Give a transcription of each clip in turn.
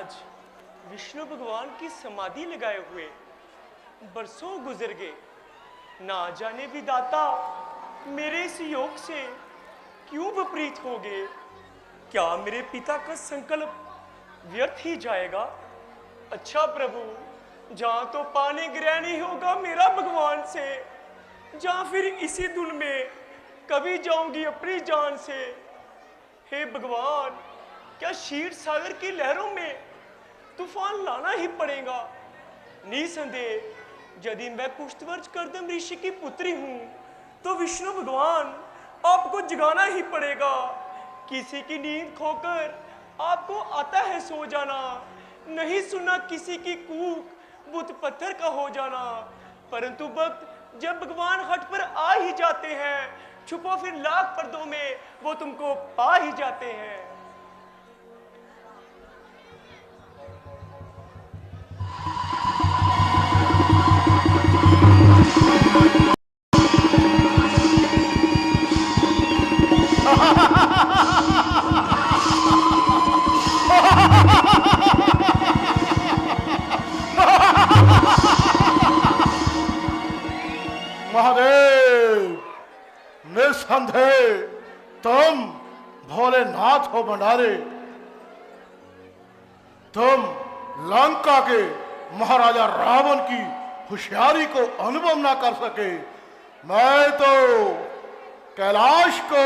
आज विष्णु भगवान की समाधि लगाए हुए बरसों गुजर गए। ना जाने विधाता मेरे इस योग से क्यों विपरीत हो गए। क्या मेरे पिता का संकल्प व्यर्थ ही जाएगा? अच्छा प्रभु, जहां तो पानी ग्रहण ही होगा मेरा भगवान से, जहां फिर इसी धुन में कभी जाऊंगी अपनी जान से। हे भगवान, क्या क्षीर सागर की लहरों में तूफान लाना ही पड़ेगा? निसंदेह यदि मैं कुष्ठवर्ज कर्दम ऋषि की पुत्री हूं तो विष्णु भगवान आपको जगाना ही पड़ेगा। किसी की नींद खोकर आपको आता है सो जाना, नहीं सुना किसी की कूक बुत पत्थर का हो जाना। परंतु वक्त जब भगवान हट पर आ ही जाते हैं, छुपो फिर लाख पर्दों में वो तुमको पा ही जाते हैं। महादेव, निस्संदेह तुम भोलेनाथ हो भंडारे। तुम लंका के महाराजा रावण की होशियारी को अनुभव ना कर सके। मैं तो कैलाश को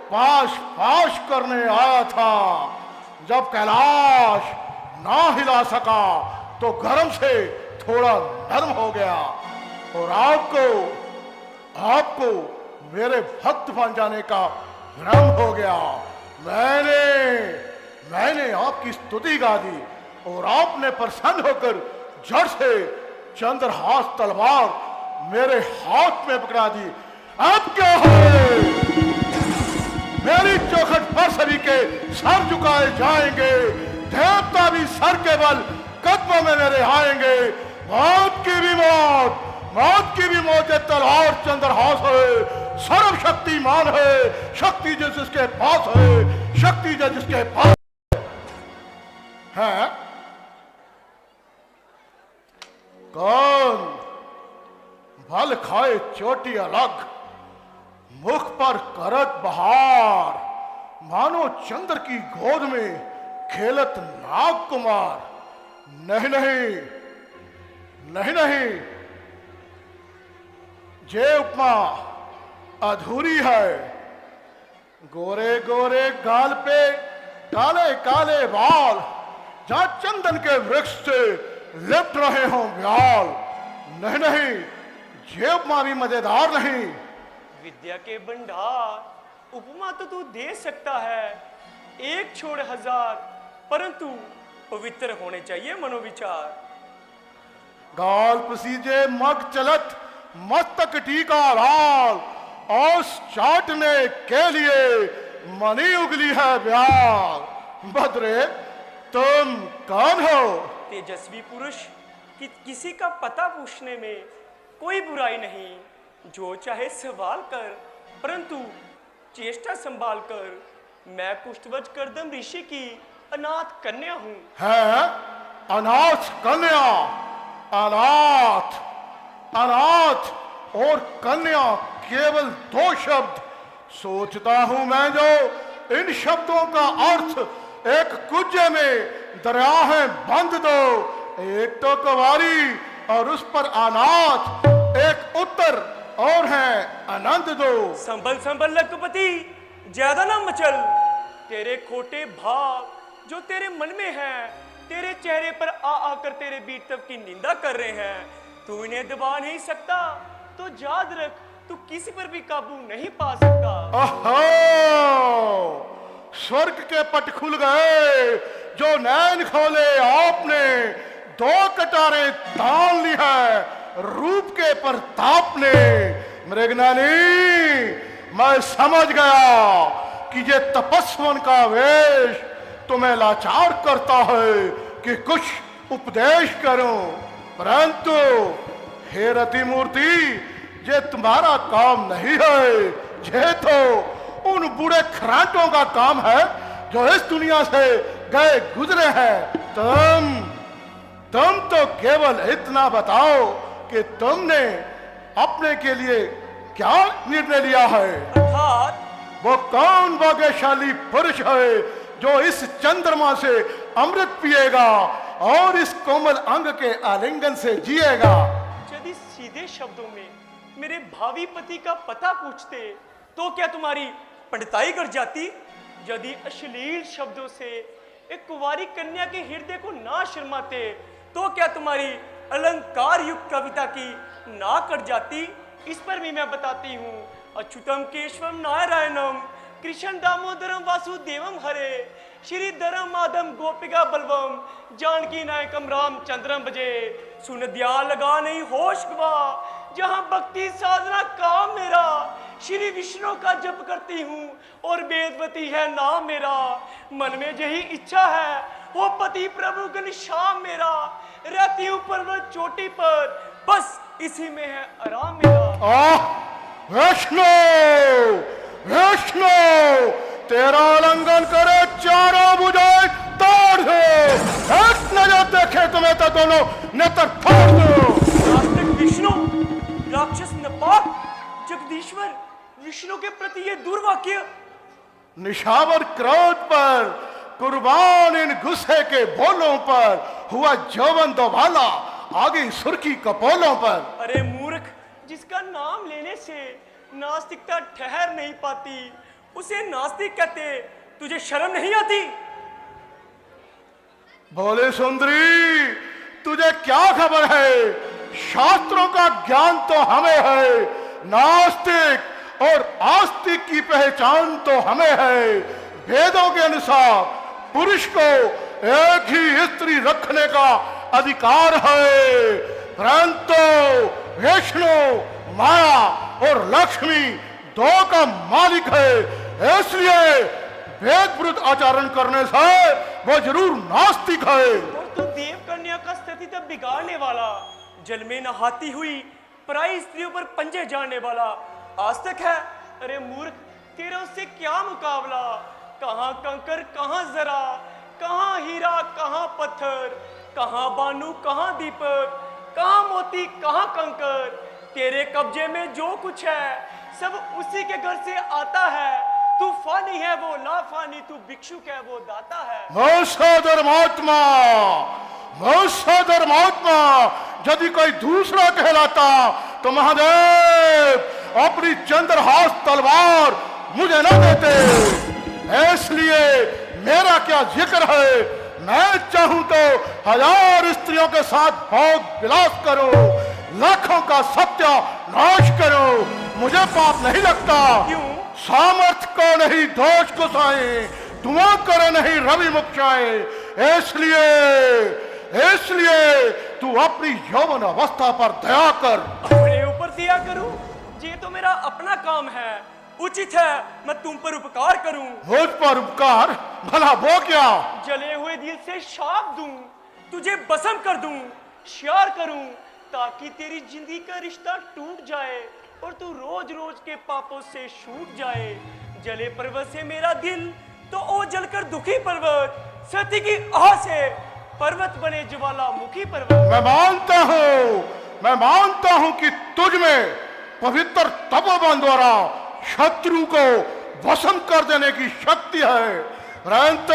पाश पाश करने आया था। जब कैलाश ना हिला सका तो गर्म से थोड़ा नरम हो गया और आपको मेरे भक्त बन जाने का भ्रम हो गया। मैंने आपकी स्तुति गा दी और आपने प्रसन्न होकर जड़ से चंद्रहास तलवार मेरे हाथ में पकड़ा दी। अब क्या है? मेरी चौखट पर सभी के सर झुकाए जाएंगे। देवता भी सर के बल कदमों में मेरे आएंगे। मौत की भी मौत है तलवार चंद्रहास है। सर्वशक्तिमान है, शक्ति जिसके पास है, शक्ति जिसके पास है। कौन भल खाए चोटी अलग, मुख पर करत बहार, मानो चंद्र की गोद में खेलत नाग कुमार। नहीं, जे उपमा अधूरी है। गोरे गोरे गाल पे काले काले बाल, जहां चंदन के वृक्ष से लिपट रहे हों ब्याल। नहीं, जे उपमा भी मजेदार नहीं। विद्या के भंडार उपमा तो तू दे सकता है, एक छोड़ हजार, परंतु पवित्र होने चाहिए मनोविचार। गाल पसीजे मग चलत मस्तक टीका लाल, औस चाटने के लिए मनी उगली है ब्याल। भद्रे, तुम कौन हो? तेजस्वी पुरुष कि किसी का पता पूछने में कोई बुराई नहीं। जो चाहे सवाल कर, परंतु चेष्टा संभाल कर। मैं कुष्ठवज कर्दम ऋषि की अनाथ कन्या हूं। है अनाथ कन्या? अनाथ और कन्या केवल दो शब्द। सोचता हूं मैं जो इन शब्दों का अर्थ एक कुजे में दरिया है बंद दो। एक तो कुंवारी और उस पर अनाथ, एक उत्तर और है आनंद दो। संभल लखपति, ज्यादा ना मचल। तेरे खोटे भाव जो तेरे मन में हैं, तेरे चेहरे पर आकर तेरे वीरत्व की निंदा कर रहे हैं। तू इन्हें दबा नहीं सकता तो याद रख, तू किसी पर भी काबू नहीं पा सकता। ओहो, स्वर्ग के पट खुल गए। जो नैन खोले आपने, दो कटारे तान ली है रूप के प्रताप ने। मृगनानी, मैं समझ गया कि ये तपस्वन का वेश तुम्हें लाचार करता है कि कुछ उपदेश करूं, परंतु हे रति मूर्ति, ये तुम्हारा काम नहीं है। ये तो उन बूढ़े खराटों का काम है जो इस दुनिया से गए गुजरे हैं। तुम तो केवल इतना बताओ कि तुमने अपने के लिए क्या निर्णय लिया है। अर्थात वो कौन भाग्यशाली पुरुष है जो इस चंद्रमा से अमृत पिएगा और इस कोमल अंग के आलिंगन से जिएगा। यदि सीधे शब्दों में मेरे भावी पति का पता पूछते तो क्या तुम्हारी पंडिताई कर जाती? यदि अश्लील शब्दों से एक कुंवारी कन्या के हृदय को ना शर्माते तो क्या तुम्हारी अलंकार युक्त कविता की ना कट जाती? इस पर भी मैं बताती हूँ। अच्युतम केशवम नारायणम कृष्ण दामोदरम वासुदेवम हरे श्रीधरम माधम गोपिका बलवम जानकी नायकम रामचंद्रम भजे। सुन दिया लगा नहीं होश गवा जहां भक्ति साधना काम मेरा। श्री विष्णु का जप करती हूँ और वेदवती है नाम मेरा। मन में यही इच्छा है वो पति प्रभु घनश्याम मेरा। रहती हूँ पर्वत चोटी पर बस इसी में है आराम मेरा। विष्णु विष्णु तेरा उल्लंघन करे चारों भुजाएं तोड़ दो। एक नजर देखे तुम्हें तो दोनों नेत्र फाड़ दो। नास्तिक विष्णु राक्षस नपाक जगदीश्वर विष्णु के प्रति ये दुर्वाक्य। निशावर क्रोध पर कुर्बान इन गुस्से के बोलों पर हुआ जौवन दोबाला आगे सुर्खी कपोलों पर। अरे मूर्ख, जिसका नाम लेने से नास्तिकता ठहर नहीं पाती उसे नास्तिक कहते। तुझे शर्म नहीं आती? बोले सुंदरी तुझे क्या खबर है? शास्त्रों का ज्ञान तो हमें है, नास्तिक और आस्तिक की पहचान तो हमें है। वेदों के अनुसार पुरुष को एक ही स्त्री रखने का अधिकार है, परंतु विष्णु माया और लक्ष्मी दो का मालिक है। इसलिए वेद विरुद्ध आचरण करने से वो जरूर नास्तिक है। और तू देव कन्या का स्थिति तब बिगाड़ने वाला, जल में नहाती हुई पराई स्त्रियों पर पंजे जाने वाला आस्तिक है। अरे मूर्ख, तेरा उससे क्या मुकाबला? कहाँ कंकर कहाँ जरा, कहाँ हीरा कहाँ पत्थर, कहाँ बानू कहाँ दीपक, कहाँ मोती कहाँ कंकर। तेरे कब्जे में जो कुछ है सब उसी के घर से आता है। तू फानी है वो ना फानी, तू भिक्षुक है वो दाता है। मौसा धर्मात्मा यदि कोई दूसरा कहलाता तो महादेव अपनी चंद्रहास तलवार मुझे न देते। इसलिए मेरा क्या जिक्र है, मैं चाहूं तो 1000 स्त्रियों के साथ भोग विलास करूं, लाखों का सत्यानाश करूं, मुझे पाप नहीं लगता। क्यों? सामर्थ को नहीं दोष कुसाए, दुआ करे नहीं रवि मुक्षाए। इसलिए तू अपनी यौवन अवस्था पर दया कर। अपने ऊपर दिया करूं? ये तो मेरा अपना काम है। उचित है मैं तुम पर उपकार करूं। मुझ पर उपकार? भला वो क्या? जले हुए दिल से शाप दूं, तुझे बसम कर दूं, श्यार करूं, ताकि तेरी जिंदगी का रिश्ता टूट जाए और तू रोज रोज के पापों से छूट जाए। जले पर्वत से मेरा दिल तो ओ जलकर दुखी पर्वत, सती की आह से पर्वत बने ज्वालामुखी पर्वत। मैं मानता हूं कि तुझ में पवित्र तपोवन द्वारा शत्रु को वशम कर देने की शक्ति है, परंतु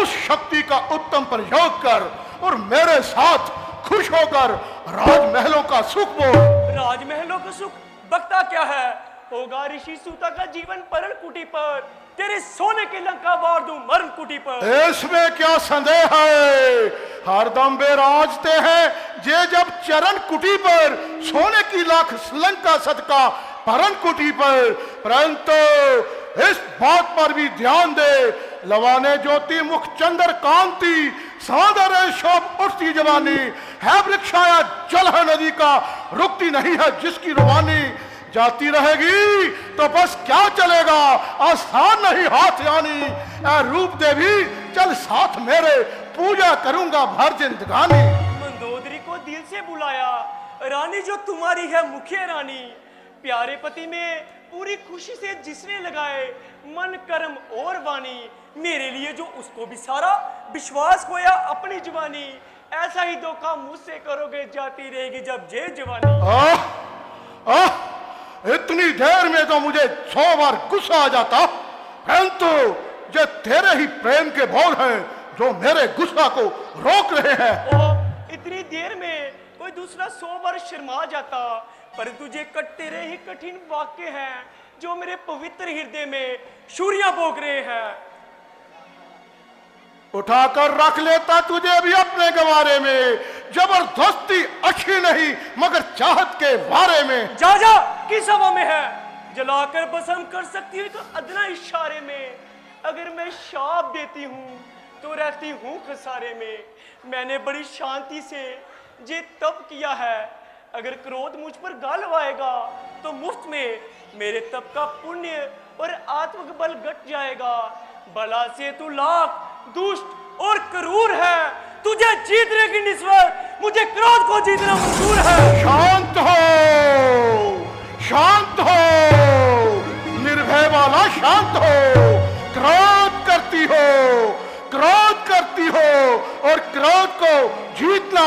उस शक्ति का उत्तम प्रयोग कर और मेरे साथ खुश होकर राजमहलों का सुख बोल। राजमहलों का सुख बकता क्या है? होगा ऋषि सूता का जीवन परण कुटी पर, तेरे सोने के लंका वार दूं मरण कुटी पर। इसमें क्या संदेह है? हरदम बेराजते हैं जे जब चरण कुटी पर, सोने की लाख लंका सदका परण कुटी पर। परंतु इस बात पर भी ध्यान दे, लवाने ज्योति मुख चंद्र कांति, सादर शोभ उठती जवानी है। वृक्षाया जल है नदी का, रुकती नहीं है जिसकी रवानी। जाती रहेगी तो बस क्या चलेगा, आसान नहीं हाथ यानी। रूप देवी चल साथ मेरे, पूजा करूंगा भर जिंदगानी। मंदोदरी को दिल से बुलाया, रानी जो तुम्हारी है मुखिया रानी। प्यारे पति में पूरी खुशी से जिसने लगाए मन कर्म और वाणी, मेरे लिए जो उसको भी सारा विश्वास खोया अपनी जवानी, ऐसा ही धोखा मुझसे करोगे जाती रहेगी जब जे जवानी। इतनी देर में तो मुझे 100 बार गुस्सा आ जाता, परंतु ये तेरे ही प्रेम के बोल हैं जो मेरे गुस्सा को रोक रहे हैं। इतनी देर में कोई दूसरा 100 बार शर्मा जाता, परंतु ये तेरे ही कठिन वाक्य हैं जो मेरे पवित्र हृदय में शूरियां भोग रहे हैं। उठाकर रख लेता तुझे भी अपने गवारे में, जबरदस्ती अच्छी नहीं मगर चाहत के बारे में। जा जा किस हवा में है, जलाकर भस्म कर सकती है तो अदना इशारे में। अगर मैं शाप देती हूँ तो रहती हूँ खसारे में। मैंने बड़ी शांति से ये तप किया है, अगर क्रोध मुझ पर गालवाएगा तो मुफ्त में मेरे तप का पुण्य और आत्मिक बल घट जाएगा। बला से तू लाख दुष्ट और क्रूर है, तुझे जीतने की निस्बत मुझे क्रोध को जीतना मंजूर है। शांत हो, शांत हो, निर्भय वाला शांत हो। क्रोध करती हो, क्रोध करती हो और क्रोध को जीतना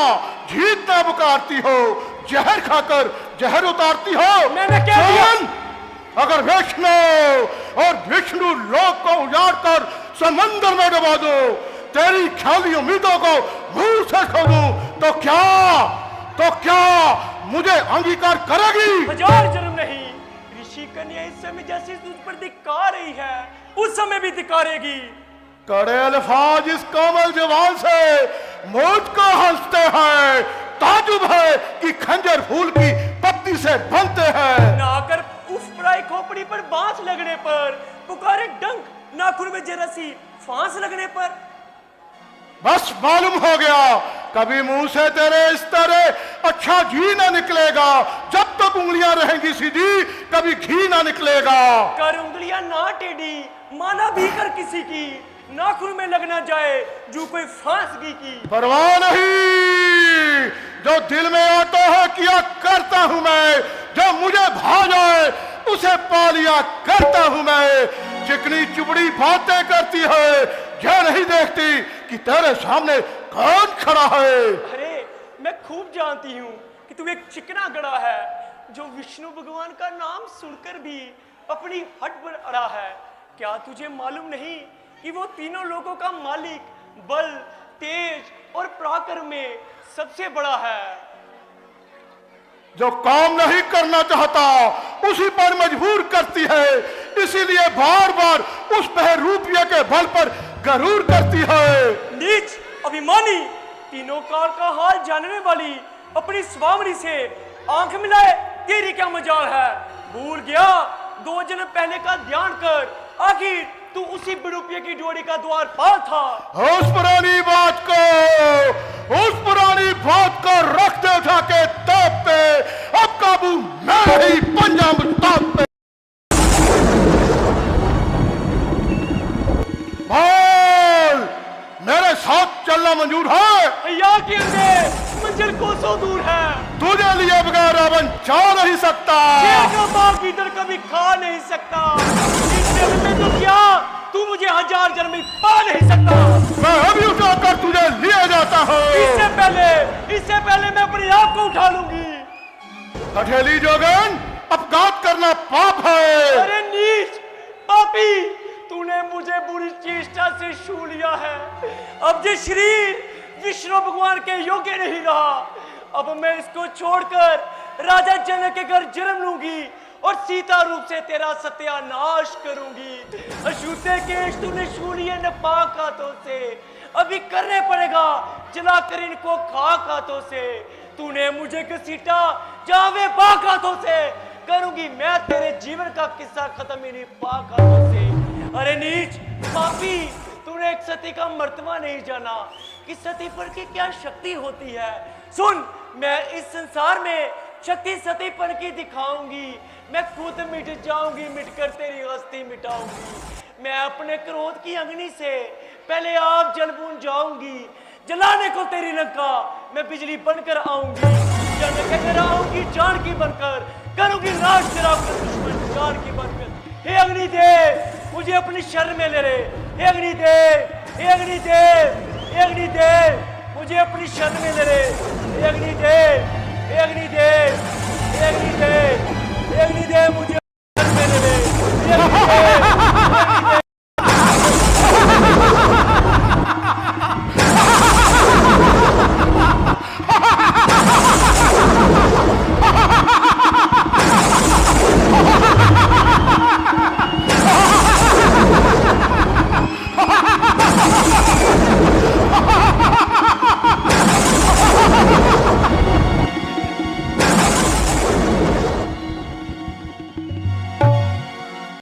जीतना पुकारती हो। जहर खाकर जहर उतारती हो। मैंने क्या किया? अगर विष्णु और विष्णु लोक को उजाड़ कर समंदर में डुबा दो, तेरी ख्याली उम्मीदों को मुंह से खो दूं, तो क्या मुझे अंगीकार करेगी? 1000 जन्म नहीं, ऋषि कन्या इस समय जैसे तुझ पर धिक्कार रही है उस समय भी धिक्कारेगी। कड़े अल्फाज इस कोमल जवान से मुझको हंसते हैं, ताजुब है कि खंजर फूल की पत्ती से बनते हैं। नाकर उस पराई खोपड़ी पर बांस लगने पर, पुकारे डंक नाखून में जरा सी फांस लगने पर। बस मालूम हो गया कभी मुंह से तेरे इस तरह अच्छा घी ना निकलेगा। जब तक उंगलियां रहेंगी सीधी कभी घी ना निकलेगा। कर उंगलियां ना टेढ़ी, माना भी कर किसी की, नाखून में लगना जाए जो कोई फांसगी की। परवाह नहीं, जो दिल में आता है किया करता हूं मैं, जो मुझे भा जाए उसे पा लिया करता हूं मैं। चिकनी चुपड़ी बातें करती है, यह नहीं देखती कि तेरे सामने कौन खड़ा है। अरे मैं खूब जानती हूँ कि तू एक चिकना गड़ा है जो विष्णु भगवान का नाम सुनकर भी अपनी हट पर अड़ा है। क्या तुझे मालूम नहीं कि वो तीनों लोगों का मालिक, बल, तेज और पराक्रम में सबसे बड़ा है। जो काम नहीं करना चाहता उसी पर मजबूर करती है, इसीलिए बार बार उस बहरूपिया के बल पर गरूर करती है। नीच अभिमानी, तीनों काल का हाल जानने वाली, अपनी स्वामी से आंख मिलाए तेरी क्या मजाल है। भूल गया 2 जन्म पहले का ध्यान कर, आखिर तू उसी बड़ूपिया की जोड़ी का द्वारपाल था। उस पुरानी बात को रख दे उठा के ताप पे, अब काबू मैं नहीं पंजाब ताप पे। बोल, मेरे साथ चलना मंजूर है? या के अंदर मंजिल कोसों दूर है, तुझे लिए बगैर रावण जा नहीं सकता। का बाप इधर कभी खा नहीं सकता। इस जन्म में तो क्या तू मुझे 1000 जन्म में पा नहीं सकता। मैं अभी उठाकर तुझे लिए जाता हूँ। इससे पहले मैं अपने आप को उठा लूंगी। हठेली जोगन, अपघात करना पाप है। अरे नीच पापी, तूने मुझे बुरी चेष्टा से छू लिया है। अब ये शरीर विष्णु भगवान के योग्य नहीं रहा। अब मैं इसको छोड़कर राजा जनक के घर जन्म लूंगी और सीता रूप से तेरा सत्यानाश करूंगी। अछूते केश तूने छू लिए नापाक हाथों से, अभी करने पड़ेगा जलाकर इनको खाक हाथों से। तूने मुझे घसीटा जावे पाक हाथों से, करूंगी मैं तेरे जीवन का किस्सा खत्म इन्हीं पाक हाथों से। अरे नीच पापी, तूने एक सती का मर्तबा नहीं जाना कि सती पर की क्या शक्ति होती है। सुन, मैं इस संसार में शक्ति सतीपन की दिखाऊंगी। मैं खुद मिट जाऊंगी, मिटकर तेरी हस्ती मिटाऊंगी। मैं अपने क्रोध की अग्नि से पहले आप जल बुन जाऊंगी। जलाने को तेरी लंका मैं बिजली बनकर आऊंगी। जन के घर आऊंगी जानकी बनकर, करूंगी नाश तेरा अपने दुश्मन जान की बरकत। हे अग्निदेव मुझे अपनी शरण में ले रे। हे अग्निदेव, हे अग्निदेव, हे अग्निदेव मुझे अपनी शरण में ले रे। हे अग्निदेव